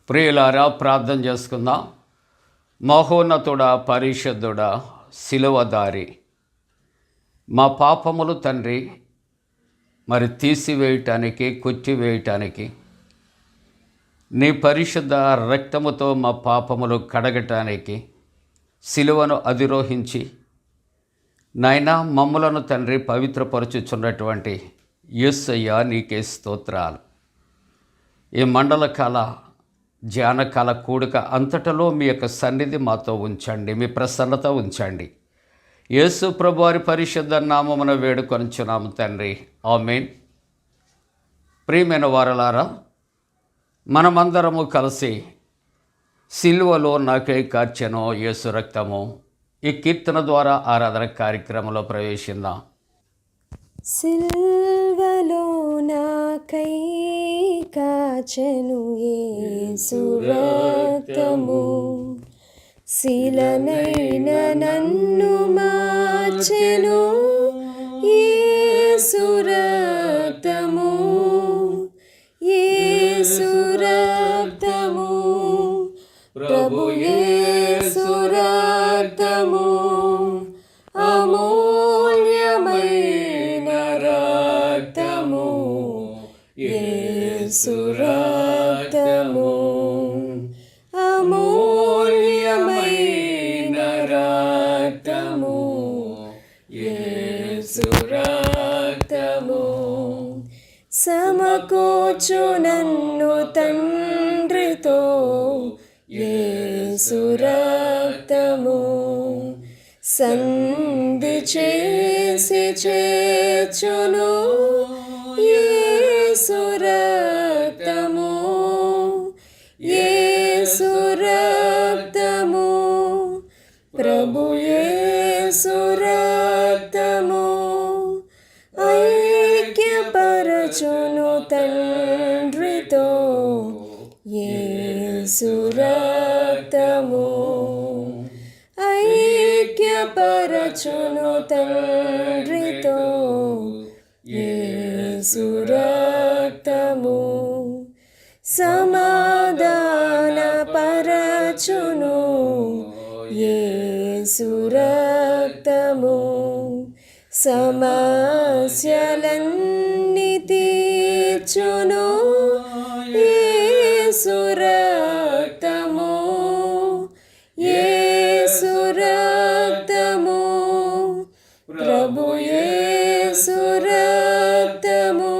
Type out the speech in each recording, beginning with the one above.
ప్రియులారా, ప్రార్థన చేసుకుందాం. మహోన్నతుడా, పరిశుద్ధుడా, శిలువదారి, మా పాపములు తండ్రి తీసివేయటానికి, కొట్టివేయటానికి నీ పరిశుద్ధ రక్తముతో మా పాపములు కడగటానికి శిలువను అధిరోహించి నాయనా మమ్ములను తండ్రి పవిత్రపరచుచున్నటువంటి యేసయ్యా నీకే స్తోత్రాలు. ఈ మండలకాల ధ్యానకాల కూడిక అంతటలో మీ యొక్క సన్నిధి మాతో ఉంచండి, మీ ప్రసన్నత ఉంచండి. యేసు ప్రభువారి పరిశుద్ధ నామమున వేడుకొనుచున్నాము తండ్రి, ఆమేన్. ప్రియమైన వారలారా, మనమందరము కలిసి సిలువలో నాకై కార్చెను యేసు రక్తము ఈ కీర్తన ద్వారా ఆరాధన కార్యక్రమంలో ప్రవేశిద్దాం. సిల్వలో నాకై కాచెను యేసు రక్తము, శిలనైన నన్ను మార్చెను యేసు రక్తము, యేసు రక్తము, ప్రభు యేసు రక్తము, అమూల్యమైన రక్తము, యేసు రక్తము, అమూల్యమైన రక్తము, యేసు రక్తము. సమకూర్చు నన్ను తండ్రితో యేసు రక్తము, సంధి చేసి చేర్చును యేసు రక్తము, యేసు రక్తము, ప్రభు యేసు రక్తము, ఐక్యపరచును తండ్రితో యేసు రక్తము, ఐక్యపరచును తండ్రితో యేసు రక్తము, సమాధానపరచును యేసు రక్తము, సమస్యలన్నీ తీర్చును యేసు రక్తము, యేసు రక్తము, ప్రభు యేసు రక్తము,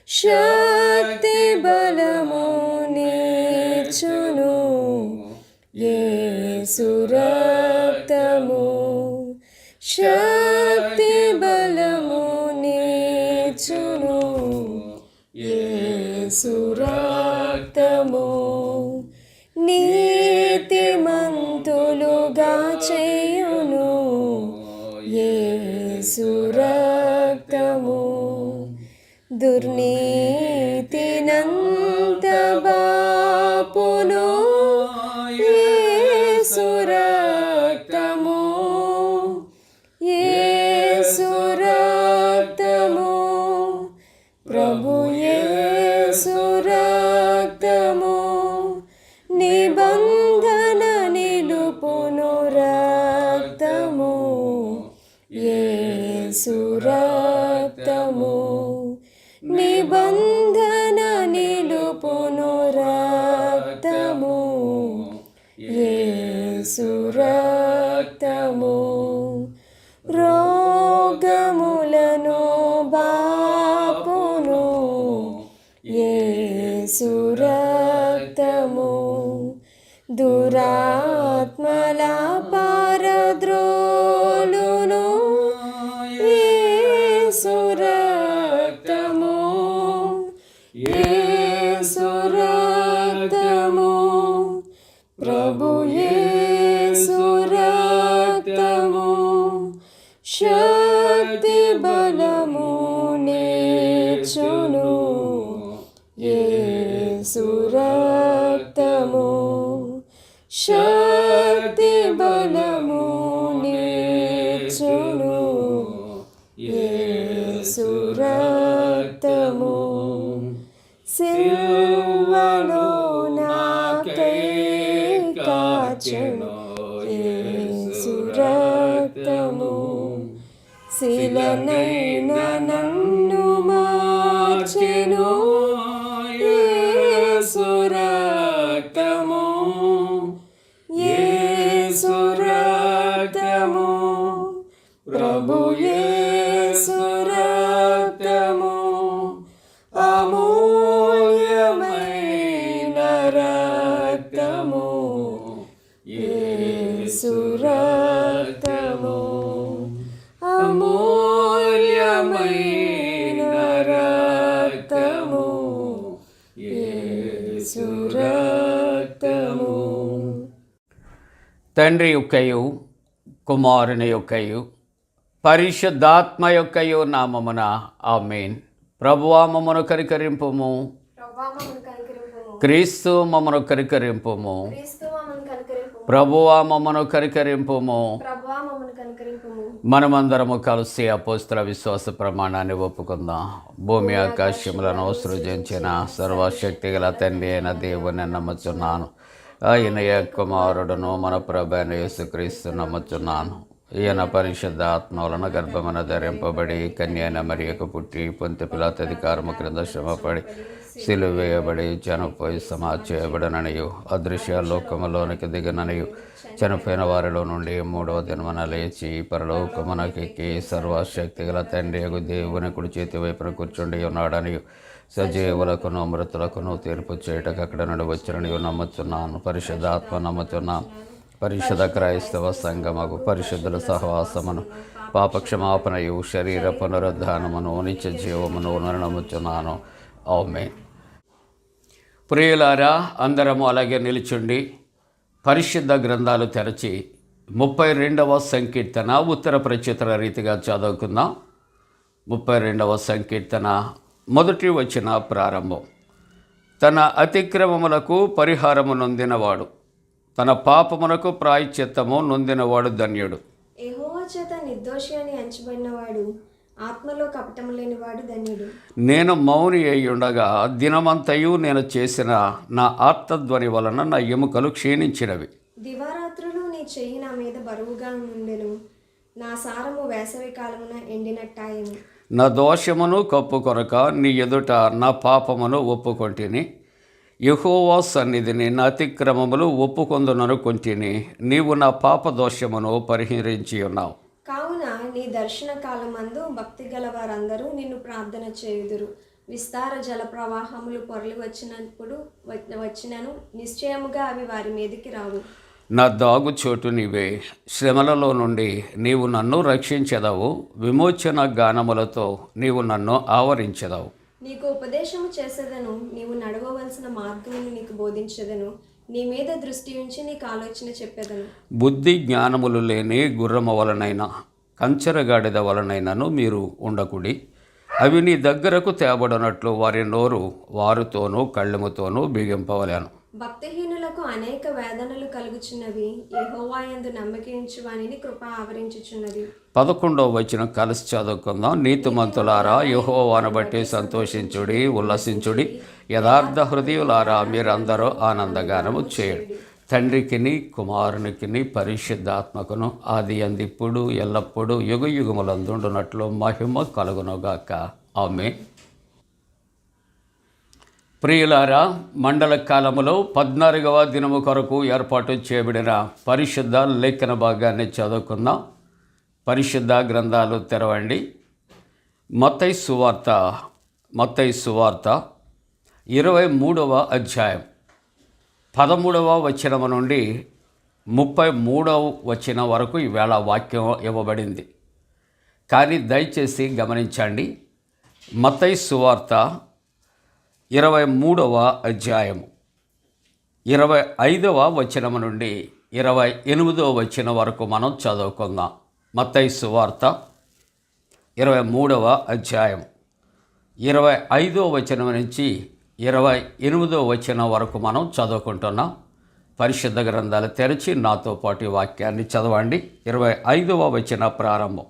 శక్తి బలము నీర్చును యేసు రక్తము, శక్తి బలము నీర్చును యేసు రక్తము, నీతిమంతులుగా చేయును యేసు రక్తము, దుర్నీతినంత బాపును యేసు రక్తము, యేసు రక్తము, ప్రభు యేసు రక్తము, నిబంధన నిలుపును రక్తము, యేసు రక్తము, నిబంధన నిలుపును రక్తము, యేసు రక్తము, రోగములను బాపును యేసు రక్తము, దురాత్మల పారద్రోలును యేసు రక్తము, యేసు రక్తము, ప్రభు యేసు రక్తము, శక్తి బలము నీర్చును యేసు రక్తము, శక్తి బలము నీర్చును యేసు రక్తము, సిల్వలో నా మార్చెను యేసు రక్తము శిలనైన నన్ను మార్చెను యేసు రక్తము యేసు రక్తము ప్రభు యేసు రక్తము అమూల్యమైన రక్తము యేసు రక్తము అమూల్యమైన రక్తము యేసు రక్తము. తండ్రి యొక్కయు కుమారుని యొక్కయు పరిశుద్ధాత్మ యొక్కయు నామమున ఆమేన్. ప్రభువా మమ్మను కనికరింపుము, క్రీస్తు మమ్మను కనికరింపుము, ప్రభువా మమ్మను కనికరింపుము. మనమందరము కలిసి అపోస్తల విశ్వాస ప్రమాణాన్ని ఒప్పుకుందాం. భూమి ఆకాశములను సృజించిన సర్వశక్తి గల తండ్రి అయిన దేవుని నమ్ముచున్నాను. ఆయన కుమారుడును మన ప్రభు అయిన యేసుక్రీస్తు నమ్ముచున్నాను. ఈయన పరిశుద్ధ ఆత్మ వలన గర్భమున ధరింపబడి కన్యైన మరియకు పుట్టి పొంతి పిలాతు అధికారము క్రింద శ్రమపడి సిలువ వేయబడి చనిపోయి సమాధి చేయబడననియు అదృశ్య లోకములోనికి దిగననియు చనిపోయిన వారిలో నుండి మూడవ దినమున లేచి పరలోకమునకెక్కి సర్వశక్తి గల తండ్రి దేవుని కుడి చేతి వైపున కూర్చుండి ఉన్నాడనియు సజీవులకును మృతులకును తీర్పు చేయటకు అక్కడ నుండి వచ్చిననియు నమ్ముతున్నాను. పరిశుద్ధాత్మ నమ్ముతున్నాను. పరిశుద్ధ క్రైస్తవ సంఘముకు పరిశుద్ధుల సహవాసమును పాపక్షమాపణయు శరీర పునరుద్ధానమును నిత్య జీవమును నమ్ముచున్నాను. ఆమేన్. ప్రియులారా, అందరము అలాగే నిలుచుండి పరిశుద్ధ గ్రంథాలు తెరచి 32వ సంకీర్తన ఉత్తర ప్రత్యుత్తర రీతిగా చదువుకుందాం. 32వ సంకీర్తన మొదటి వచన ప్రారంభం. తన అతిక్రమములకు పరిహారము నొందినవాడు, తన పాపమునకు ప్రాయశ్చిత్తము నొందినవాడు ధన్యుడు. యెహోవా చేత నిర్దోషి అని ఎంచబడినవాడు, ఆత్మలో కపటము లేనివాడు ధన్యుడు. నేను మౌని అయి ఉండగా దినమంతయు నేను చేసిన నా ఆర్తధ్వని వలన నా ఎముకలు క్షీణించినవి. దివారాత్రులు నీ చెయ్యి నా మీద బరువుగా నుండెను, నా సారము వేసవి కాలమున ఎండినట్టాయను. నా దోషమును కప్పుకొనక నీ ఎదుట నా పాపమును ఒప్పుకొంటిని. యెహోవా సన్నిధిని నా అతిక్రమములు ఒప్పుకొందుననుకొంటిని. నీవు నా పాప దోషమును పరిహరించి ఉన్నావు. కావున నీ దర్శన కాలమందు భక్తి గల వారందరూ నిన్ను ప్రార్థన చేయుదురు. విస్తార జల ప్రవాహములు పొరలి వచ్చినను నిశ్చయముగా అవి వారి మీదికి రావు. నా దాగు చోటు నీవే, శ్రమలలో నుండి నీవు నన్ను రక్షించెదవు. విమోచన గానములతో నీవు నన్ను ఆవరించెదవు. నీకు ఉపదేశము చేసేదను, నీవు నడవవలసిన మార్గమును నీకు బోధించెదను. నీ మీద దృష్టి ఉంచి నీకు ఆలోచన చెప్పేదను. బుద్ధి జ్ఞానములు లేని గుర్రము వలనైనా కంచెరగాడిద వలనైనను మీరు ఉండకుడి. అవి నీ దగ్గరకు తేబడినట్లు వారి నోరు వారితోనూ కళ్ళెముతోనూ బిగింపవలేను. భక్తిహీనులకు అనేక వేదనలు కలుగుచున్నవి, యెహోవా యందు నమ్మకించు వానిని కృప ఆవరించుచున్నది. 11వ వచనం కలిసి చదువుకుందాం. నీతిమంతులారా యెహోవాను బట్టి సంతోషించుడి, ఉల్లసించుడి. యథార్థ హృదయులారా మీరందరూ ఆనందగానము చేయుడి. తండ్రికిని కుమారునికిని పరిశుద్ధాత్మకును ఆది అందిప్పుడు ఎల్లప్పుడూ యుగ యుగములందుండునట్లు మహిమ కలుగునుగాక. ఆమేన్. ప్రియులారా, మండల కాలములో 14వ దినము కొరకు ఏర్పాటు చేయబడిన పరిశుద్ధ లేఖన భాగాన్ని చదువుకుందాం. పరిశుద్ధ గ్రంథాలు తెరవండి. మత్తయి సువార్త 23వ అధ్యాయం 13వ వచనము నుండి 33వ వచనం వరకు ఈవేళ వాక్యం ఇవ్వబడింది. కానీ దయచేసి గమనించండి. మత్తయి సువార్త 23వ అధ్యాయము 25వ వచనము నుండి 28వ వచనం వరకు మనం చదువుకుందాం. మత్తయి సువార్త 23వ అధ్యాయం 25వ వచనం నుంచి 28వ వచనం వరకు మనం చదువుకుంటున్నాం. పరిశుద్ధ గ్రంథాలు తెరిచి నాతో పాటు ఈ వాక్యాన్ని చదవండి. 25వ వచన ప్రారంభం.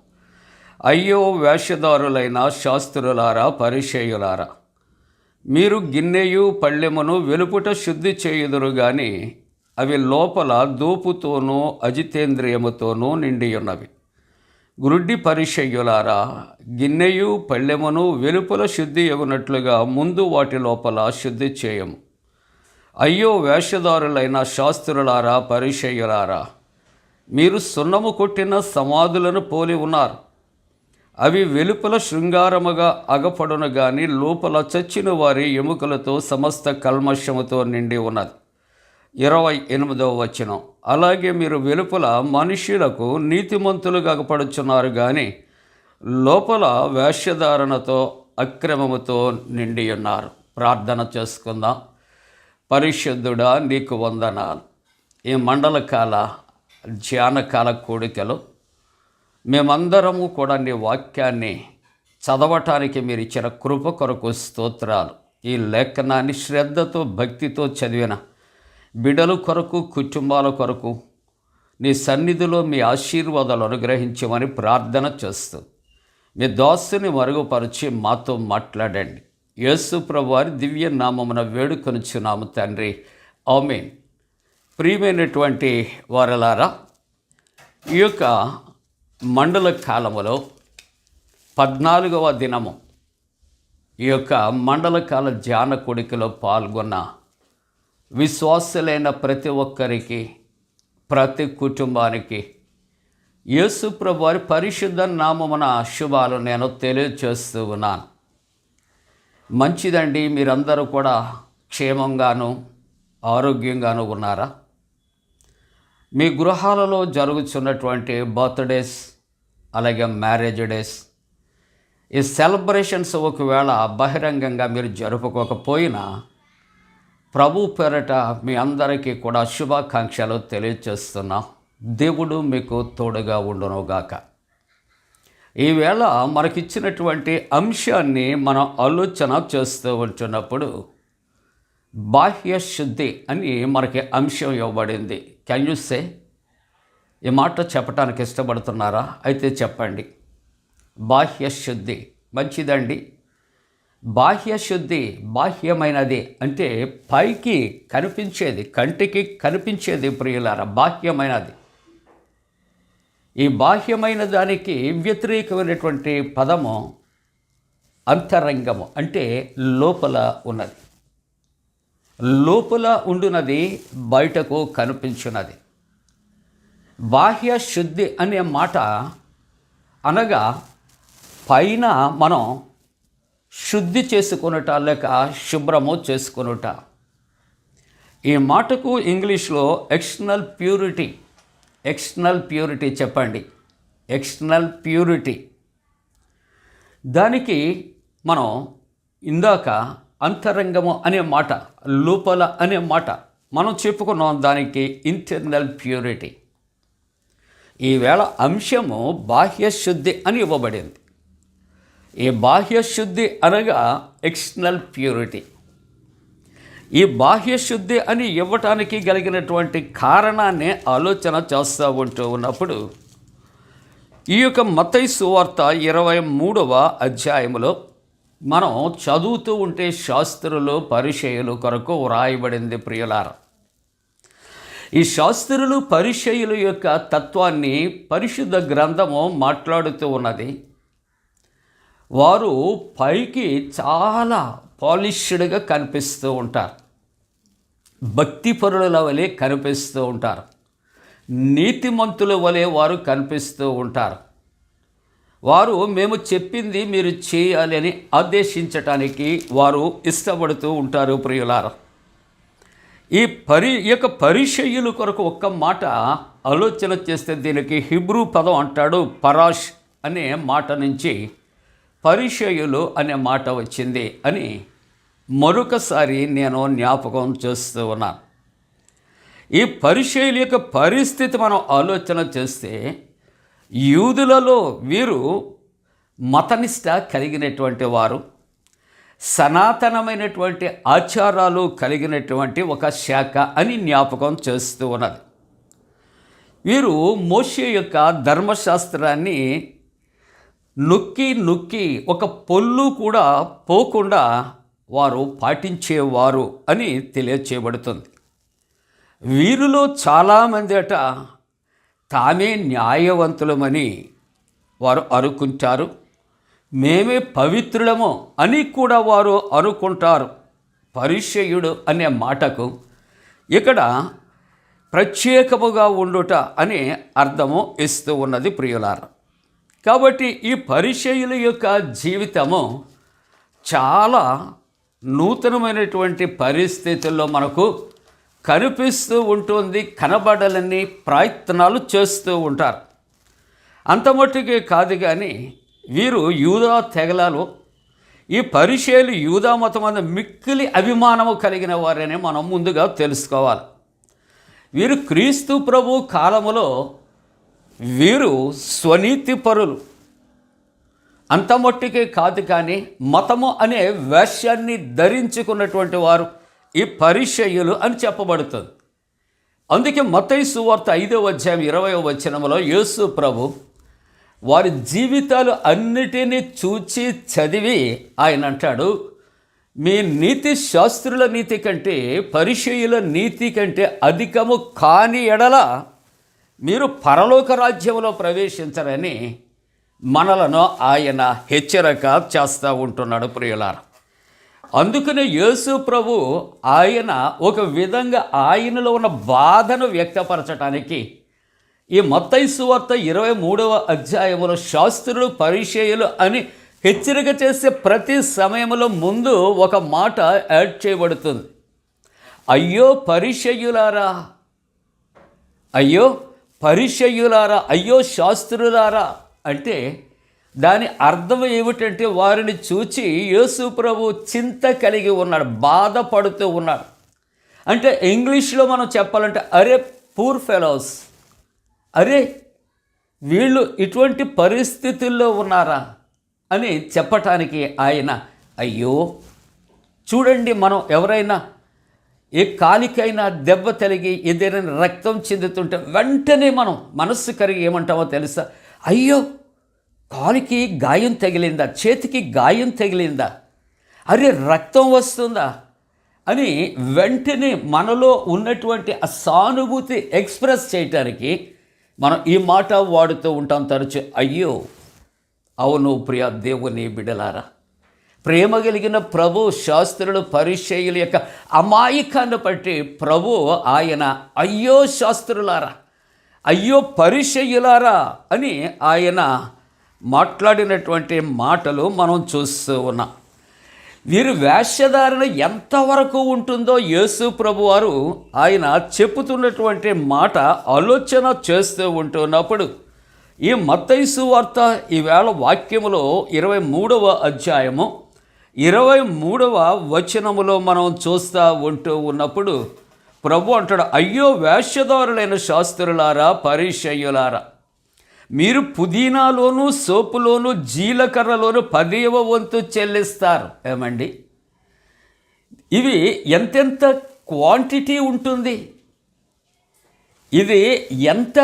అయ్యో వేషధారులైన శాస్త్రులారా, పరిసయ్యులారా, మీరు గిన్నెయు పళ్ళెమును వెలుపుట శుద్ధి చేయుదురు గాని అవి లోపల దూపుతోనూ అజితేంద్రియముతోనూ నిండి ఉన్నవి. గ్రుడ్డి పరిచయ్యులారా, గిన్నెయు పళ్ళెమును వెలుపల శుద్ధి ఎగునట్లుగా ముందు వాటి లోపల శుద్ధి చేయము. అయ్యో వేషధారులైన శాస్త్రులారా, పరిచయ్యులారా, మీరు సున్నము కొట్టిన సమాధులను పోలి ఉన్నారు. అవి వెలుపల శృంగారముగా అగపడును గాని లోపల చచ్చిన వారి ఎముకలతో సమస్త కల్మషముతో నిండి ఉన్నది. 28వ వచనం. అలాగే మీరు వెలుపల మనుష్యులకు నీతిమంతులుగా అగపడుచున్నారు కానీ లోపల వేషధారణతో అక్రమముతో నిండి ఉన్నారు. ప్రార్థన చేసుకుందాం. పరిశుద్ధుడా, నీకు వందనాలు. ఈ మండలకాల ధ్యానకాల కూడికలో మేమందరము కూడా నీ వాక్యాన్ని చదవటానికి మీరు ఇచ్చిన కృప కొరకు స్తోత్రాలు. ఈ లేఖనాన్ని శ్రద్ధతో భక్తితో చదివిన బిడ్డల కొరకు, కుటుంబాల కొరకు నీ సన్నిధిలో మీ ఆశీర్వాదాలు అనుగ్రహించమని ప్రార్థన చేస్తూ మీ దాసుని మరుగుపరిచి మాతో మాట్లాడండి. యేసు ప్రభువారి దివ్య నామమున వేడుకొనుచున్నాము తండ్రి, ఆమేన్. ప్రియమైనటువంటి వారలారా, ఈ యొక్క మండల కాలములో 14వ దినము ఈ యొక్క మండలకాల ధ్యాన కూడికలో పాల్గొన్న విశ్వాసులైన ప్రతి ఒక్కరికి, ప్రతి కుటుంబానికి యేసు ప్రభువారి పరిశుద్ధ నామమున శుభాలు నేను తెలియజేస్తూ ఉన్నాను. మంచిదండి, మీరందరూ కూడా క్షేమంగాను ఆరోగ్యంగాను ఉన్నారా? మీ గృహాలలో జరుగుతున్నటువంటి బర్త్డేస్, అలాగే మ్యారేజ్ డేస్, ఈ సెలబ్రేషన్స్ ఒకవేళ బహిరంగంగా మీరు జరుపుకోకపోయినా ప్రభు పేరట మీ అందరికీ కూడా శుభాకాంక్షలు తెలియజేస్తున్నాం. దేవుడు మీకు తోడుగా ఉండునుగాక. ఈవేళ మనకిచ్చినటువంటి అంశాన్ని మనం ఆలోచన చేస్తూ ఉంటున్నప్పుడు బాహ్య శుద్ధి అని మనకి అంశం ఇవ్వబడింది. Can you say? ఈ మాట చెప్పడానికి ఇష్టపడుతున్నారా? అయితే చెప్పండి. బాహ్య శుద్ధి. మంచిదండి. బాహ్య శుద్ధి బాహ్యమైనది అంటే పైకి కనిపించేది, కంటికి కనిపించేది ప్రియులారా, బాహ్యమైనది. ఈ బాహ్యమైన దానికి వ్యతిరేకమైనటువంటి పదము అంతరంగము, అంటే లోపల ఉన్నది. లోపల ఉండునది బయటకు కనిపించున్నది. బాహ్య శుద్ధి అనే మాట అనగా పైన మనం శుద్ధి చేసుకొనుట లేక శుభ్రము చేసుకొనుట. ఈ మాటకు ఇంగ్లీష్లో ఎక్స్టర్నల్ ప్యూరిటీ. ఎక్స్టర్నల్ ప్యూరిటీ చెప్పండి. External purity. దానికి మనం ఇందాక అంతరంగము అనే మాట, లోపల అనే మాట మనం చెప్పుకున్నాం. దానికి ఇంటర్నల్ ప్యూరిటీ. ఈవేళ అంశము బాహ్య శుద్ధి అని ఇవ్వబడింది. ఈ బాహ్య శుద్ధి అనగా ఎక్స్టర్నల్ ప్యూరిటీ. ఈ బాహ్య శుద్ధి అని ఇవ్వటానికి కలిగినటువంటి కారణాన్ని ఆలోచన చేస్తూ ఉంటూ ఉన్నప్పుడు ఈ యొక్క మత్తయి సువార్త 23వ అధ్యాయములో మనం చదువుతూ ఉంటే శాస్త్రులు, పరిచయులు కొరకు వ్రాయబడింది ప్రియులారా. ఈ శాస్త్రులు, పరిచయుల యొక్క తత్వాన్ని పరిశుద్ధ గ్రంథము మాట్లాడుతూ ఉన్నది. వారు పైకి చాలా పాలిష్డ్గా కనిపిస్తూ ఉంటారు, భక్తిపరుల వలె కనిపిస్తూ ఉంటారు, నీతిమంతుల వలె వారు కనిపిస్తూ ఉంటారు. వారు మేము చెప్పింది మీరు చేయాలి అని ఆదేశించటానికి వారు ఇష్టపడుతూ ఉంటారు ప్రియులారా. ఈ యొక్క పరిచయుల కొరకు ఒక్క మాట ఆలోచన చేస్తే దీనికి హిబ్రూ పదం అంటాడు, పరాష్ అనే మాట నుంచి పరిచయులు అనే మాట వచ్చింది అని మరొకసారి నేను జ్ఞాపకం చేస్తూ ఉన్నాను. ఈ పరిచయుల యొక్క పరిస్థితి మనం ఆలోచన చేస్తే యూదులలో వీరు మతనిష్ట కలిగినటువంటి వారు, సనాతనమైనటువంటి ఆచారాలు కలిగినటువంటి ఒక శాఖ అని జ్ఞాపకం చేస్తూ ఉన్నది. వీరు మోషే యొక్క ధర్మశాస్త్రాన్ని నొక్కి నొక్కి ఒక పొల్లు కూడా పోకుండా వారు పాటించేవారు అని తెలియచేయబడుతుంది. వీరిలో చాలామంది అట తామే న్యాయవంతులమని వారు అనుకుంటారు, మేమే పవిత్రులము అని కూడా వారు అనుకుంటారు. పరిచయుడు అనే మాటకు ఇక్కడ ప్రత్యేకముగా ఉండుట అనే అర్థము ఇస్తూ ఉన్నది ప్రియులారా. కాబట్టి ఈ పరిచయుల యొక్క జీవితము చాలా నూతనమైనటువంటి పరిస్థితుల్లో మనకు కనిపిస్తూ ఉంటుంది. కనబడాలని ప్రయత్నాలు చేస్తూ ఉంటారు. అంత మట్టుకే కాదు కానీ వీరు యూదా తెగలలో ఈ పరిచయులు యూదా మతం మీద మిక్కిలి అభిమానము కలిగిన వారని మనం ముందుగా తెలుసుకోవాలి. వీరు క్రీస్తు ప్రభు కాలములో వీరు స్వనీతి పరులు. అంత మట్టుకే కాదు కానీ మతము అనే వేషాన్ని ధరించుకున్నటువంటి వారు ఈ పరిచయులు అని చెప్పబడుతుంది. అందుకే మత్తయి సువార్త 5వ అధ్యాయం 20వ వచనములో యేసు ప్రభు వారి జీవితాలు అన్నిటినీ చూచి చదివి ఆయన అంటాడు, మీ నీతి శాస్త్రుల నీతి కంటే పరిచయుల నీతి కంటే అధికము కాని ఎడల మీరు పరలోక రాజ్యంలో ప్రవేశించరని మనలను ఆయన హెచ్చరిక చేస్తూ ఉంటున్నాడు ప్రియులారా. అందుకనే యేసు ప్రభు ఆయన ఒక విధంగా ఆయనలో ఉన్న బాధను వ్యక్తపరచడానికి ఈ మత్తయి సువార్త 23వ అధ్యాయములో శాస్త్రులు పరిచయులు అని హెచ్చరిక చేసే ప్రతి సమయంలో ముందు ఒక మాట యాడ్ చేయబడుతుంది. అయ్యో పరిచయులారా, అయ్యో పరిచయులారా, అయ్యో శాస్త్రులారా అంటే దాని అర్థం ఏమిటంటే వారిని చూచి యేసు ప్రభు చింత కలిగి ఉన్నాడు, బాధపడుతూ ఉన్నాడు. అంటే ఇంగ్లీష్లో మనం చెప్పాలంటే అరే పూర్ ఫెలోస్, అరే వీళ్ళు ఇటువంటి పరిస్థితుల్లో ఉన్నారా అని చెప్పటానికి ఆయన అయ్యో. చూడండి, మనం ఎవరైనా ఏ కాలికైనా దెబ్బ తగిలి ఏదైనా రక్తం చెందుతుంటే వెంటనే మనం మనస్సు కరిగి ఏమంటామో తెలుసా? అయ్యో కాలికి గాయం తగిలిందా, చేతికి గాయం తగిలిందా, అరే రక్తం వస్తుందా అని వెంటనే మనలో ఉన్నటువంటి ఆ సానుభూతి ఎక్స్ప్రెస్ చేయటానికి మనం ఈ మాట వాడుతూ ఉంటాం తరచు. అయ్యో అవును ప్రియ దేవుని బిడ్డలారా, ప్రేమ కలిగిన ప్రభు శాస్త్రులు పరిచయుల యొక్క అమాయకాన్ని బట్టి ప్రభు ఆయన అయ్యో శాస్త్రులారా, అయ్యో పరిచయులారా అని ఆయన మాట్లాడినటువంటి మాటలు మనం చూస్తూ ఉన్నాం. వీరి వేషధారణ ఎంతవరకు ఉంటుందో యేసు ప్రభు వారు ఆయన చెప్పుతున్నటువంటి మాట ఆలోచన చేస్తూ ఉంటున్నప్పుడు ఈ మత్తయి సువార్త ఈవేళ వాక్యములో 23వ అధ్యాయము 23వ వచనములో మనం చూస్తూ ఉంటూ ఉన్నప్పుడు ప్రభు అంటాడు, అయ్యో వేషధారులైన శాస్త్రులారా పరిచయులారా, మీరు పుదీనాలోను సోపులోను జీలకర్రలోను 10వ వంతు చెల్లిస్తారు. ఏమండి, ఇవి ఎంతెంత క్వాంటిటీ ఉంటుంది, ఇది ఎంత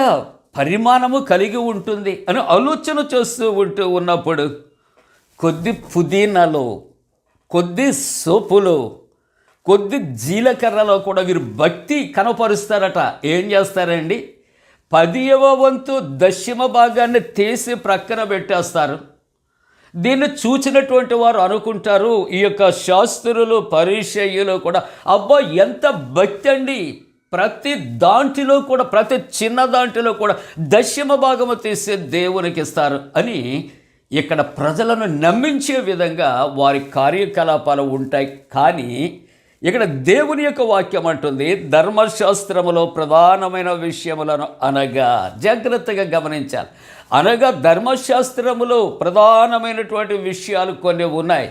పరిమాణము కలిగి ఉంటుంది అని ఆలోచన చేస్తూ ఉంటూ ఉన్నప్పుడు కొద్ది పుదీనాలో, కొద్ది సోపులో, కొద్ది జీలకర్రలో కూడా వీరు భక్తి కనపరుస్తారట. ఏం చేస్తారండి? 10వ వంతు దశమ భాగాన్ని తీసి ప్రక్కన పెట్టేస్తారు. దీన్ని చూచినటువంటి వారు అనుకుంటారు, ఈ యొక్క శాస్త్రులు పరిచయులు కూడా అబ్బా ఎంత భక్తి అండి, ప్రతి దాంట్లో కూడా ప్రతి చిన్న దాంట్లో కూడా దశమ భాగము తీసి దేవునికి ఇస్తారు అని ఇక్కడ ప్రజలను నమ్మించే విధంగా వారి కార్యకలాపాలు ఉంటాయి. కానీ ఇక్కడ దేవుని యొక్క వాక్యం అంటుంది, ధర్మశాస్త్రములో ప్రధానమైన విషయములను అనగా, జాగ్రత్తగా గమనించాలి, అనగా ధర్మశాస్త్రములో ప్రధానమైనటువంటి విషయాలు కొన్ని ఉన్నాయి.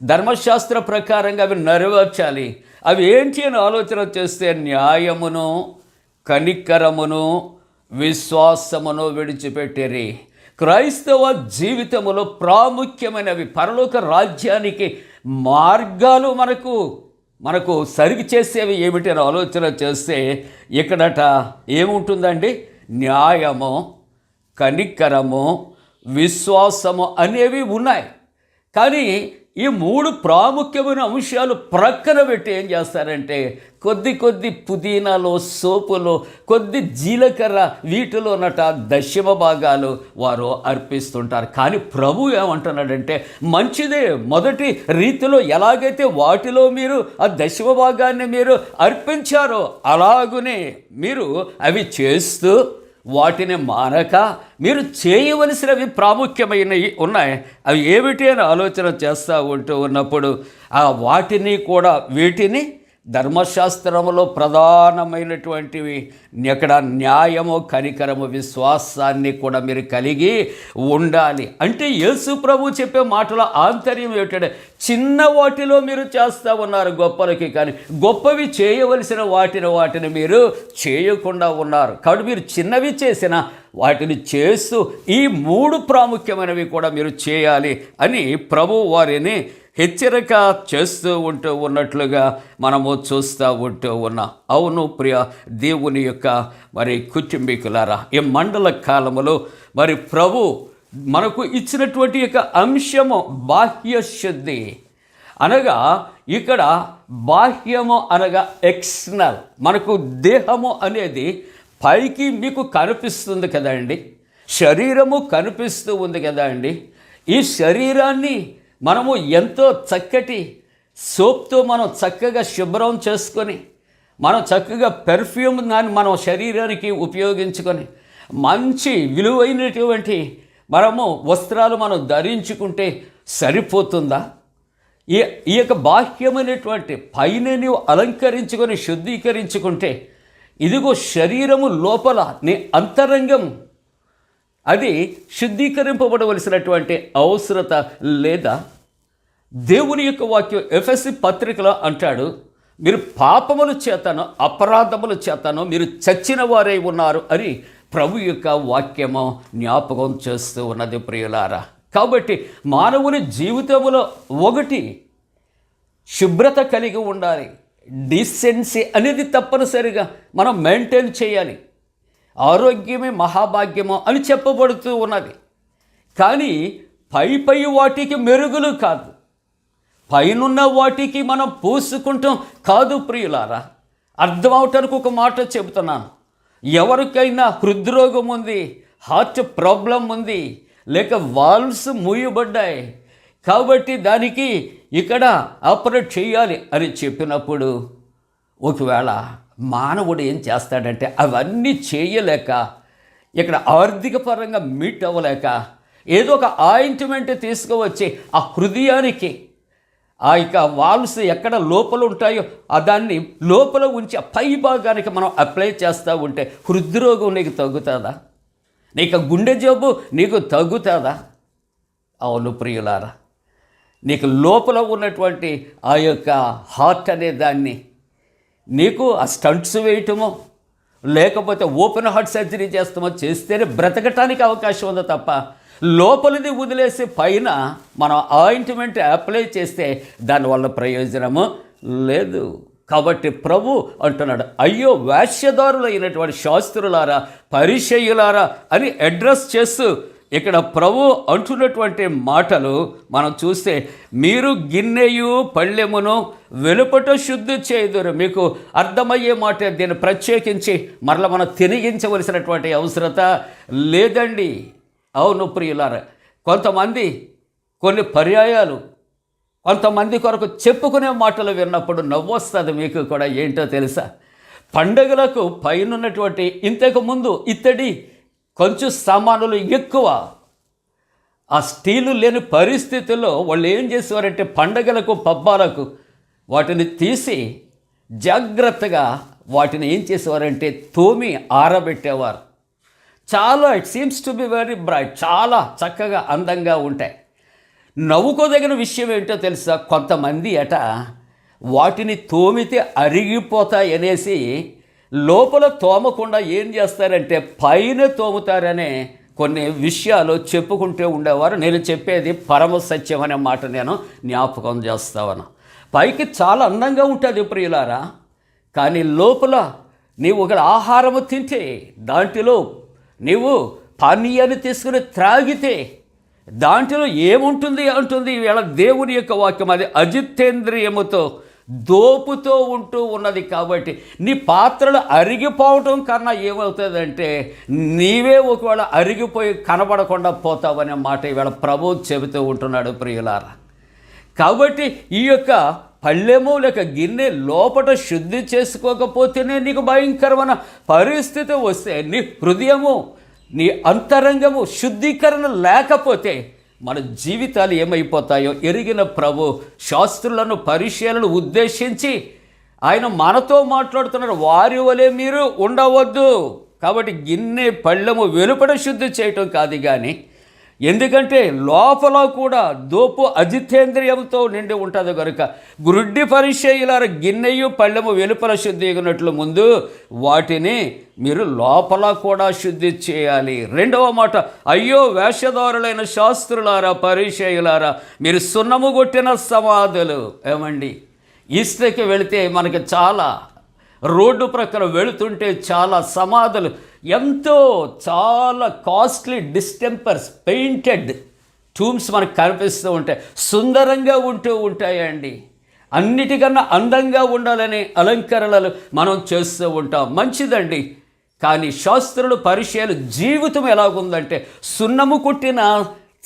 ధర్మశాస్త్ర ప్రకారంగా అవి నెరవేర్చాలి. అవి ఏంటి అని ఆలోచన చేస్తే న్యాయమును, కనికరమును, విశ్వాసమును విడిచిపెట్టిరి. క్రైస్తవ జీవితములో ప్రాముఖ్యమైనవి, పరలోక రాజ్యానికి మార్గాలు మనకు సరిగి చేసేవి ఏమిటి అని ఆలోచన చేస్తే ఇక్కడట ఏముంటుందండి? న్యాయము, కనికరము, విశ్వాసము అనేవి ఉన్నాయి. కానీ ఈ 3 ప్రాముఖ్యమైన అంశాలు ప్రక్కన పెట్టి ఏం చేస్తారంటే కొద్ది పుదీనాలో, సోపులో, కొద్ది జీలకర్ర వీటిలోనట దశమ భాగాలు వారు అర్పిస్తుంటారు. కానీ ప్రభు ఏమంటున్నాడంటే మంచిదే, మొదటి రీతిలో ఎలాగైతే వాటిలో మీరు ఆ దశమ భాగాన్ని మీరు అర్పించారో అలాగునే మీరు అవి చేస్తూ వాటిని మానక మీరు చేయవలసినవి ప్రాముఖ్యమైనవి ఉన్నాయి. అవి ఏమిటి అని ఆలోచన చేస్తూ ఉన్నప్పుడు వాటిని కూడా వీటిని ధర్మశాస్త్రములో ప్రధానమైనటువంటివి ఇక్కడ న్యాయము, కనికరము, విశ్వాసాన్ని కూడా మీరు కలిగి ఉండాలి. అంటే యేసు ప్రభు చెప్పే మాటల ఆంతర్యం ఏమిటంటే చిన్న వాటిలో మీరు చేస్తూ ఉన్నారు గొప్పలకి, కానీ గొప్పవి చేయవలసిన వాటిని మీరు చేయకుండా ఉన్నారు. కాబట్టి మీరు చిన్నవి చేసిన వాటిని చేస్తూ ఈ 3 ప్రాముఖ్యమైనవి కూడా మీరు చేయాలి అని ప్రభు వారిని హెచ్చరిక చేస్తూ ఉన్నట్లుగా మనము చూస్తూ ఉన్నాం. అవును ప్రియ దేవుని యొక్క మరి కుటుంబీకులారా, ఈ మండల కాలములో మరి ప్రభు మనకు ఇచ్చినటువంటి యొక్క అంశము బాహ్య శుద్ధి అనగా ఇక్కడ బాహ్యము అనగా ఎక్స్టర్నల్, మనకు దేహము అనేది పైకి మీకు కనిపిస్తుంది కదా అండి, శరీరము కనిపిస్తూ ఉంది కదా అండి. ఈ శరీరాన్ని మనము ఎంతో చక్కటి సోప్తో మనం చక్కగా శుభ్రం చేసుకొని మనం చక్కగా పెర్ఫ్యూమ్ దాన్ని మనం శరీరానికి ఉపయోగించుకొని మంచి విలువైనటువంటి మనము వస్త్రాలు మనం ధరించుకుంటే సరిపోతుందా? ఈ యొక్క బాహ్యమైనటువంటి పైన నీవు అలంకరించుకొని శుద్ధీకరించుకుంటే ఇదిగో శరీరము లోపల నీ అంతరంగం అది శుద్ధీకరింపబడవలసినటువంటి అవసరత లేదా? దేవుని యొక్క వాక్యం ఎఫెసీ పత్రికలో అంటాడు, మీరు పాపముల చేతను అపరాధముల చేతను మీరు చచ్చిన వారై ఉన్నారు అని ప్రభు యొక్క వాక్యము జ్ఞాపకం చేస్తూ ఉన్నది ప్రియులారా. కాబట్టి మానవుని జీవితంలో ఒకటి శుభ్రత కలిగి ఉండాలి, డీసెన్సీ అనేది తప్పనిసరిగా మనం మెయింటైన్ చేయాలి. ఆరోగ్యమే మహాభాగ్యము అని చెప్పబడుతూ ఉన్నది. కానీ పై వాటికి మెరుగులు కాదు, పైనున్న వాటికి మనం పూసుకుంటాం కాదు ప్రియులారా. అర్థం అవటానికి ఒక మాట చెబుతున్నాను. ఎవరికైనా హృద్రోగం ఉంది, హార్ట్ ప్రాబ్లం ఉంది, లేక వాల్వ్స్ మూయబడ్డాయి కాబట్టి దానికి ఇక్కడ ఆపరేట్ చేయాలి అని చెప్పినప్పుడు ఒకవేళ మానవుడు ఏం చేస్తాడంటే అవన్నీ చేయలేక ఇక్కడ ఆర్థిక పరంగా మీట్ అవ్వలేక ఏదో ఒక ఆయింట్మెంట్ తీసుకువచ్చి ఆ హృదయానికి ఆ యొక్క వాల్వ్స్ ఎక్కడ లోపల ఉంటాయో దాన్ని లోపల ఉంచి పై భాగానికి మనం అప్లై చేస్తూ ఉంటే హృద్రోగం నీకు తగ్గుతుందా? నీకు గుండె జబ్బు నీకు తగ్గుతుందా? అవును ప్రియులారా, నీకు లోపల ఉన్నటువంటి ఆ యొక్క హార్ట్ అనే దాన్ని నీకు ఆ స్టంట్స్ వేయటమో లేకపోతే ఓపెన్ హార్ట్ సర్జరీ చేస్తామో చేస్తేనే బ్రతకటానికి అవకాశం ఉందో తప్ప లోపలిది వదిలేసి పైన మనం ఆయింట్మెంట్ అప్లై చేస్తే దానివల్ల ప్రయోజనము లేదు. కాబట్టి ప్రభు అంటున్నాడు, అయ్యో వేశ్యదారులైనటువంటి శాస్త్రులారా, పరిసయ్యులారా అని అడ్రస్ చేస్తూ ఇక్కడ ప్రభు అంటున్నటువంటి మాటలు మనం చూస్తే, మీరు గిన్నెయు పళ్ళెమును వెలుపట శుద్ధి చేయుదురు. మీకు అర్థమయ్యే మాట దీన్ని ప్రత్యేకించి మరలా మనం తిరిగించవలసినటువంటి అవసరత లేదండి. అవును ప్రియులారా, కొంతమంది కొన్ని పర్యాయాలు కొంతమంది కొరకు చెప్పుకునే మాటలు విన్నప్పుడు నవ్వొస్తుంది మీకు కూడా. ఏంటో తెలుసా? పండగలకు పైనటువంటి ఇంతకుముందు ఇత్తడి కొంచెం సామానులు ఎక్కువ, ఆ స్టీలు లేని పరిస్థితుల్లో వాళ్ళు ఏం చేసేవారంటే పండగలకు పబ్బాలకు వాటిని తీసి జాగ్రత్తగా వాటిని ఏం చేసేవారంటే తోమి ఆరబెట్టేవారు. చాలా it seems to be very bright, చాలా చక్కగా అందంగా ఉంటాయి. నవ్వుకోదగిన విషయం ఏంటో తెలుసా? కొంతమంది వాటిని తోమితే అరిగిపోతాయి అనేసి లోపల తోమకుండా ఏం చేస్తారంటే పైన తోముతారనే కొన్ని విషయాలు చెప్పుకుంటూ ఉండేవారు. నేను చెప్పేది పరమ సత్యం అనే మాట నేను జ్ఞాపకం చేస్తాను. పైకి చాలా అందంగా ఉంటుంది ప్రియులారా, కానీ లోపల నీవు ఒక ఆహారము తింటే, దాంట్లో నీవు పానీయాన్ని తీసుకుని త్రాగితే దాంట్లో ఏముంటుంది అంటుంది ఈవేళ దేవుని యొక్క వాక్యం. అది అజితేంద్రియముతో దోపుతో ఉంటూ ఉన్నది. కాబట్టి నీ పాత్రలు అరిగిపోవటం కన్నా ఏమవుతుందంటే నీవే ఒకవేళ అరిగిపోయి కనబడకుండా పోతావనే మాట ఈవేళ ప్రభువు చెబుతూ ఉంటున్నాడు ప్రియులారా. కాబట్టి ఈ యొక్క పళ్ళెము లేక గిన్నె లోపట శుద్ధి చేసుకోకపోతేనే నీకు భయంకరమైన పరిస్థితి వస్తే, నీ హృదయము నీ అంతరంగము శుద్ధీకరణ లేకపోతే మన జీవితాలు ఏమైపోతాయో ఎరిగిన ప్రభు శాస్త్రులను పరిశీలనలు ఉద్దేశించి ఆయన మనతో మాట్లాడుతున్నాడు. వారి వలె మీరు ఉండవద్దు. కాబట్టి గిన్నె పళ్ళెము వెలుపడ శుద్ధి చేయటం కాదు కానీ, ఎందుకంటే లోపల కూడా దోపు అజితేంద్రియంతో నిండి ఉంటుంది కనుక గ్రుడ్డి పరిచయులార గిన్నెయు పళ్ళెము వెలుపల శుద్ధి అయినట్లు ముందు వాటిని మీరు లోపల కూడా శుద్ధి చేయాలి. రెండవ మాట, అయ్యో వేషధారులైన శాస్త్రులారా పరిచయులారా, మీరు సున్నము కొట్టిన సమాధులు. ఏమండి, ఈస్టర్కి వెళితే మనకి చాలా రోడ్డు ప్రక్కన వెళుతుంటే చాలా సమాధులు చాలా కాస్ట్లీ డిస్టెంపర్స్ పెయింటెడ్ టూమ్స్ మనకు కనిపిస్తూ ఉంటాయి. సుందరంగా ఉంటూ ఉంటాయండి. అన్నిటికన్నా అందంగా ఉండాలని అలంకరణలు మనం చేస్తూ ఉంటాం. మంచిదండి. కానీ శాస్త్రులు పరిచయాలు జీవితం ఎలాగుందంటే సున్నము కొట్టిన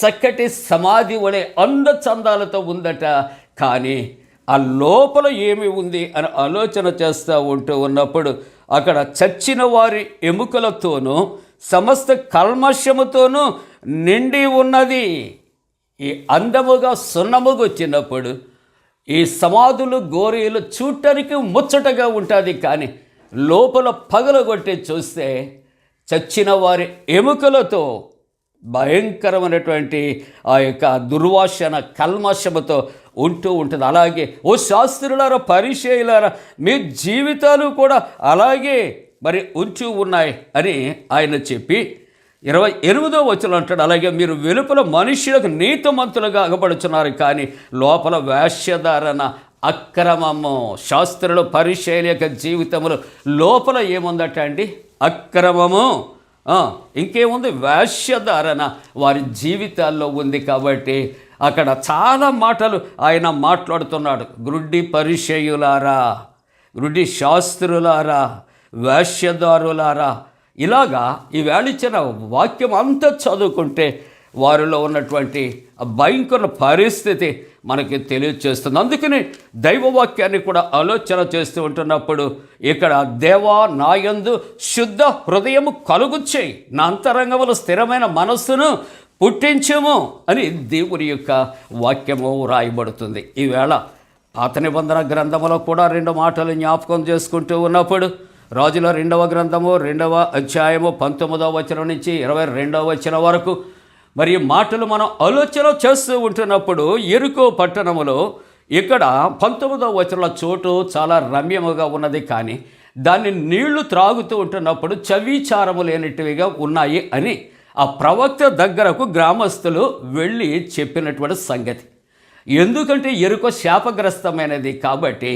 చక్కటి సమాధి వలె అందచందాలతో ఉందట. కానీ ఆ లోపల ఏమి ఉంది అని ఆలోచన చేస్తూ ఉంటూ ఉన్నప్పుడు అక్కడ చచ్చిన వారి ఎముకలతోనూ సమస్త కల్మషముతోనూ నిండి ఉన్నది. ఈ అందముగా సున్నముగా వచ్చినప్పుడు ఈ సమాధులు గోరీలు చూడటానికి ముచ్చటగా ఉంటుంది. కానీ లోపల పగలగొట్టి చూస్తే చచ్చిన వారి ఎముకలతో భయంకరమైనటువంటి ఆ యొక్క దుర్వాసన కల్మషముతో ఉంటూ ఉంటుంది. అలాగే ఓ శాస్త్రులారా పరిచయులారా, మీ జీవితాలు కూడా అలాగే మరి ఉంటూ ఉన్నాయి అని ఆయన చెప్పి 28వ వచనం అంటాడు, అలాగే మీరు వెలుపల మనుష్యులకు నీతిమంతులుగా అగపడుచున్నారు, కానీ లోపల వేశ్యధారణ అక్రమము. శాస్త్రులు పరిచయుల యొక్క జీవితంలో లోపల ఏముందట అండి? అక్రమము. ఇంకేముంది? వేశ్యధారణ వారి జీవితాల్లో ఉంది. కాబట్టి అక్కడ చాలా మాటలు ఆయన మాట్లాడుతున్నాడు. గ్రుడ్డి పరిచయులారా, గ్రుడ్డి శాస్త్రులారా, వేశ్యదారులారా, ఇలాగా ఈవేళ ఇచ్చిన వాక్యం అంతా చదువుకుంటే వారిలో ఉన్నటువంటి భయంకర పరిస్థితి మనకి తెలియచేస్తుంది. అందుకని దైవవాక్యాన్ని కూడా ఆలోచన చేస్తూ ఉంటున్నప్పుడు ఇక్కడ దేవా నాయందు శుద్ధ హృదయము కలుగుచేయి, నా అంతరంగంలో స్థిరమైన మనస్సును పుట్టించము అని దేవుని యొక్క వాక్యము రాయబడుతుంది. ఈవేళ పాత నిబంధన గ్రంథంలో కూడా 2 మాటలు జ్ఞాపకం చేసుకుంటూ ఉన్నప్పుడు రాజుల 2వ గ్రంథము 2వ అధ్యాయము 19వ వచనం నుంచి 22వ వచనం వరకు మరి మాటలు మనం ఆలోచన చేస్తూ ఉంటున్నప్పుడు ఎరుకో పట్టణములో ఇక్కడ 19వ వచనంలో చోటు చాలా రమ్యముగా ఉన్నది. కానీ దాన్ని నీళ్లు త్రాగుతూ ఉంటున్నప్పుడు చవిచారము లేనిటివిగా ఉన్నాయి అని ఆ ప్రవక్త దగ్గరకు గ్రామస్తులు వెళ్ళి చెప్పినటువంటి సంగతి. ఎందుకంటే ఎరుకో శాపగ్రస్తమైనది కాబట్టి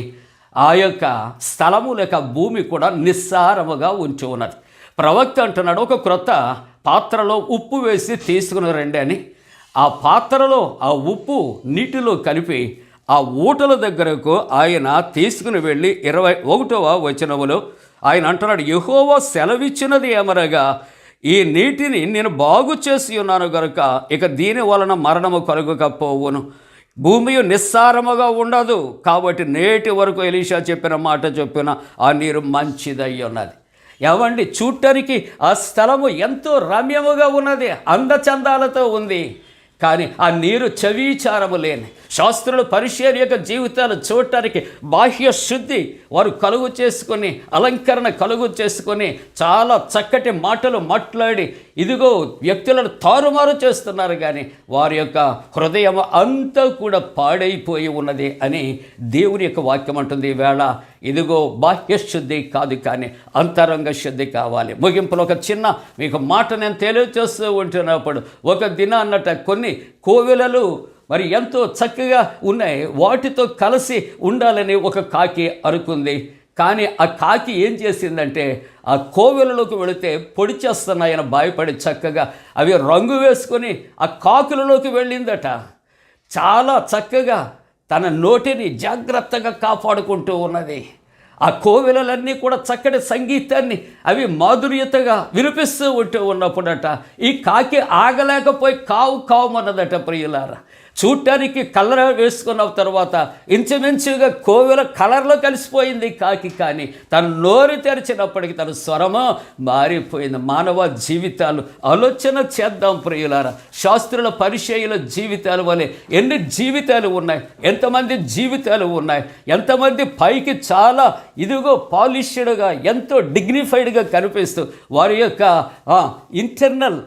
ఆ యొక్క స్థలము లేక భూమి కూడా నిస్సారముగా ఉంచి ఉన్నది. ప్రవక్త అంటున్నాడు, ఒక క్రొత్త పాత్రలో ఉప్పు వేసి తీసుకుని రండి అని. ఆ పాత్రలో ఆ ఉప్పు నీటిలో కలిపి ఆ ఊటల దగ్గరకు ఆయన తీసుకుని వెళ్ళి 21వ వచనములో ఆయన అంటున్నాడు, యెహోవా సెలవిచ్చినది ఏమనగా, ఈ నీటిని నేను బాగు చేసి ఉన్నాను గనుక ఇక దీని వలన మరణము కలుగకపోవును, భూమి నిస్సారముగా ఉండదు. కాబట్టి నేటి వరకు ఎలీషా చెప్పిన మాట చొప్పున ఆ నీరు మంచిదై ఉన్నది. ఏవండి, చూడటానికి ఆ స్థలము ఎంతో రమ్యముగా ఉన్నది, అందచందాలతో ఉంది. కానీ ఆ నీరు చవిచారము లేని శాస్త్రులు పరిచర్య యొక్క జీవితాలు చూడటానికి బాహ్య శుద్ధి వారు కలుగు చేసుకొని అలంకరణ కలుగు చేసుకొని చాలా చక్కటి మాటలు మాట్లాడి ఇదిగో వ్యక్తులను తారుమారు చేస్తున్నారు. కానీ వారి యొక్క హృదయం అంతా కూడా పాడైపోయి ఉన్నది అని దేవుని యొక్క వాక్యం అంటుంది. ఈవేళ ఇదిగో బాహ్య శుద్ధి కాదు కానీ అంతరంగ శుద్ధి కావాలి. ముగింపులో ఒక చిన్న మీకు మాట నేను తెలియజేస్తూ ఉంటున్నప్పుడు ఒక దినాన్నట కొన్ని కోవెలలు మరి ఎంతో చక్కగా ఉన్నాయి, వాటితో కలిసి ఉండాలని ఒక కాకి అరుకుంది. కానీ ఆ కాకి ఏం చేసిందంటే ఆ కోవెలలోకి వెళితే పొడి చేస్తున్నాయని భయపడి చక్కగా అవి రంగు వేసుకొని ఆ కాకులలోకి వెళ్ళిందట. చాలా చక్కగా తన నోటిని జాగ్రత్తగా కాపాడుకుంటూ ఉన్నది. ఆ కోవెలలన్నీ కూడా చక్కటి సంగీతాన్ని అవి మాధుర్యతగా వినిపిస్తూ ఉంటూ ఉన్నప్పుడట ఈ కాకి ఆగలేకపోయి కావు కావుమన్నదట. ప్రియులారా, చూడటానికి కలర్ వేసుకున్న తర్వాత ఇంచుమించుగా కోవెల కలర్లో కలిసిపోయింది కాకి. కానీ తను నోరు తెరిచినప్పటికీ తన స్వరము మారిపోయింది. మానవ జీవితాలు ఆలోచన చేద్దాం ప్రియులారా. శాస్త్రుల పరిచయుల జీవితాల వలె ఎన్ని జీవితాలు ఉన్నాయి, ఎంతమంది జీవితాలు ఉన్నాయి, ఎంతమంది పైకి చాలా ఇదిగో పాలిష్డ్గా ఎంతో డిగ్నిఫైడ్గా కనిపిస్తూ వారి యొక్క ఇంటర్నల్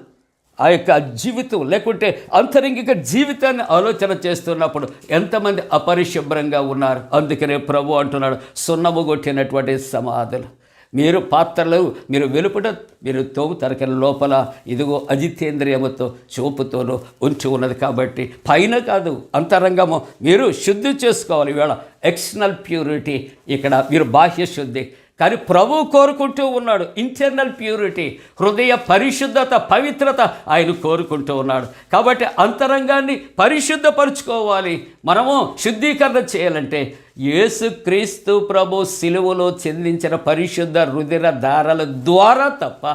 ఆ యొక్క జీవితం లేకుంటే అంతరంగిక జీవితాన్ని ఆలోచన చేస్తున్నప్పుడు ఎంతమంది అపరిశుభ్రంగా ఉన్నారు. అందుకనే ప్రభు అంటున్నాడు, సున్నము కొట్టినటువంటి సమాధులు. మీరు పాత్రలు మీరు వెలుపట మీరు తోముతారు కానీ లోపల ఇదిగో అజితేంద్రియముతో చూపుతోనూ ఉంచి ఉన్నది. కాబట్టి పైన కాదు అంతరంగము మీరు శుద్ధి చేసుకోవాలి. ఇవాళ ఎక్స్టర్నల్ ప్యూరిటీ, ఇక్కడ మీరు బాహ్య శుద్ధి. కానీ ప్రభువు కోరుకుంటూ ఉన్నాడు ఇంటర్నల్ ప్యూరిటీ, హృదయ పరిశుద్ధత, పవిత్రత ఆయన కోరుకుంటూ ఉన్నాడు. కాబట్టి అంతరంగాన్ని పరిశుద్ధపరుచుకోవాలి. మనము శుద్ధీకరణ చేయాలంటే యేసుక్రీస్తు ప్రభు సిలువలో చెందించిన పరిశుద్ధ రుధిర ధారల ద్వారా తప్ప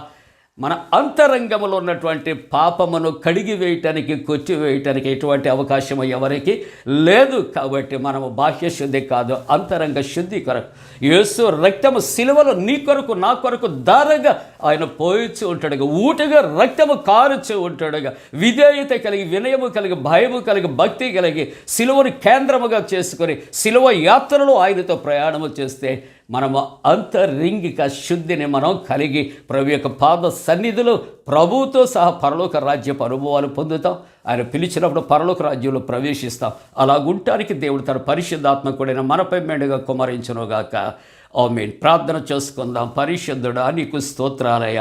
మన అంతరంగంలో ఉన్నటువంటి పాపమును కడిగి వేయటానికి, కొట్టివేయటానికి ఎటువంటి అవకాశం ఎవరికి లేదు. కాబట్టి మనము బాహ్య శుద్ధి కాదు, అంతరంగ శుద్ధి కొరకు యేసు రక్తము సిలువలో నీ కొరకు నా కొరకు దారగా ఆయన పోయిచు ఉంటాడుగా, ఊటగా రక్తము కారుచు ఉంటాడుగా. విధేయత కలిగి, వినయము కలిగి, భయము కలిగి, భక్తి కలిగి సిలువను కేంద్రముగా చేసుకొని సిలువ యాత్రలో ఆయనతో ప్రయాణము చేస్తే మనము అంతరింగిక శుద్ధిని మనం కలిగి ప్రభు యొక్క పాద సన్నిధిలో ప్రభువుతో సహా పరలోక రాజ్యపు అనుభవాలు పొందుతాం. ఆయన పిలిచినప్పుడు పరలోక రాజ్యంలో ప్రవేశిస్తాం. అలాగుంటానికి దేవుడు తన పరిశుద్ధాత్మకుడైన మనపై మెండుగా కుమరించునుగాక. ఆమేన్. ప్రార్థన చేసుకుందాం. పరిశుద్ధుడా నీకు స్తోత్రాలయ.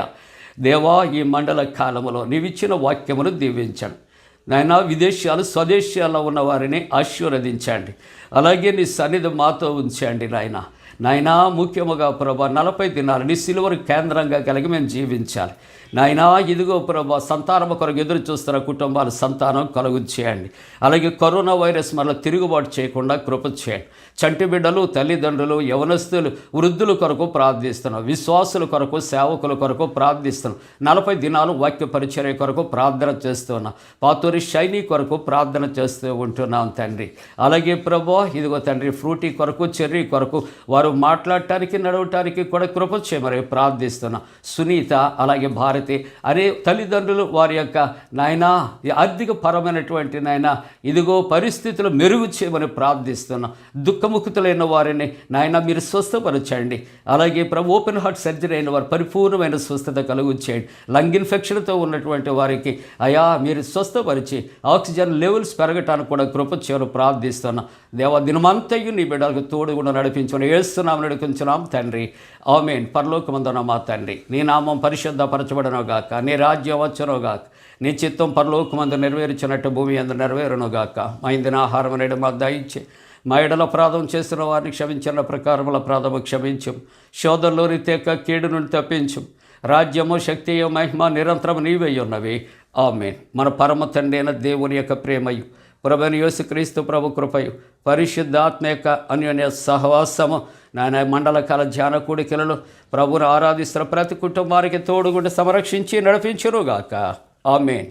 దేవా, ఈ మండల కాలంలో నీవిచ్చిన వాక్యమును దీవించండి నాయనా. విదేశాలు స్వదేశాల్లో ఉన్న వారిని ఆశీర్వదించండి. అలాగే నీ సన్నిధి మాతో ఉంచండి నాయనా. ముఖ్యముగా ప్రభా 40 దినాలు నీ సిలువను కేంద్రంగా కలిగి మేము జీవించాలి నాయనా. ఇదిగో ప్రభా, సంతానం కొరకు ఎదురు చూస్తున్న కుటుంబాలు సంతానం కలుగు చేయండి. అలాగే కరోనా వైరస్ మళ్ళీ తిరుగుబాటు చేయకుండా కృప చేయండి. చంటి బిడ్డలు, తల్లిదండ్రులు, యవనస్తులు, వృద్ధుల కొరకు ప్రార్థిస్తున్నాం. విశ్వాసుల కొరకు, సేవకుల కొరకు ప్రార్థిస్తున్నాం. 40 దినాలు వాక్య పరిచర్య కొరకు ప్రార్థన చేస్తున్నాం. పాతూరి షైనీ కొరకు ప్రార్థన చేస్తూ ఉంటున్నాం తండ్రి. అలాగే ప్రభా, ఇదిగో తండ్రి, ఫ్రూటీ కొరకు, చెర్రీ కొరకు వారు మాట్లాడటానికి, నడవటానికి కూడా కృప చేయమని ప్రార్థిస్తున్నాం. సునీత, అలాగే భారతి అనే తల్లిదండ్రులు వారి యొక్క నాయనా ఆర్థిక పరమైనటువంటి నాయనా ఇదిగో పరిస్థితులు మెరుగు చేయమని ప్రార్థిస్తున్నాం. దుఃఖముఖితులైన వారిని నాయన మీరు స్వస్థపరచండి. అలాగే ప్రభు ఓపెన్ హార్ట్ సర్జరీ అయిన వారు పరిపూర్ణమైన స్వస్థత కలుగు చేయండి. లంగ్ ఇన్ఫెక్షన్తో ఉన్నటువంటి వారికి అయా మీరు స్వస్థపరిచి ఆక్సిజన్ లెవెల్స్ పెరగటానికి కూడా కృప చేయమని ప్రార్థిస్తున్నాం. దేవ, దినమంతయు నీ బిడ్డలకు తోడు కూడా నడిపించమని ఏస్తున్నాం, నడిపించున్నాం తండ్రి. ఆమేన్. పరలోకమందున మా తండ్రి, నీ నామం పరిశుద్ధపరచబడనుగాక, నీ రాజ్యం వచ్చునుగాక, నీ చిత్తం పరలోకమందు నెరవేర్చినట్టు భూమి అందు నెరవేరునుగాక. మా ఇందిన ఆహారం నేడు మాకు దయచే, మా ఎడల అపరాధం చేసిన వారిని క్షమించిన ప్రకారముల అపరాధము క్షమించు, శోధనలోని తెక్క కీడు నుండి తప్పించు. రాజ్యము, శక్తియు, మహిమ నిరంతరం నీవై ఉన్నవి. ఆమేన్. మన పరమ తండ్రి అయిన దేవుని యొక్క ప్రేమయు, ప్రభువైన యేసుక్రీస్తు ప్రభు కృపయు, పరిశుద్ధాత్మ యొక్క అన్యోన్య సహవాసము నాయన మండల కాల ధ్యాన కూడికలలో ప్రభువును ఆరాధిస్తున్న ప్రతి కుటుంబానికి తోడుగుండి సంరక్షించి నడిపించునుగాక. ఆమేన్.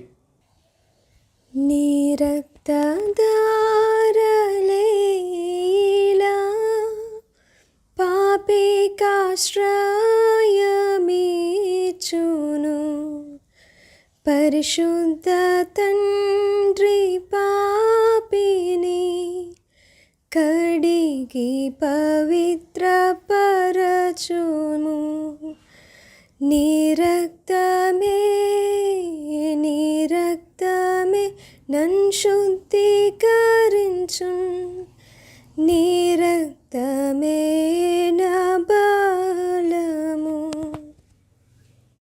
నీ రక్తధారలేలా పాపికాశ్రయమిచ్చును, పరిశుద్ధ తండ్రి పాపిని కడిగి పవిత్రపరచును. నీ రక్తమే నన్ను శుద్ధీకరించు, నీ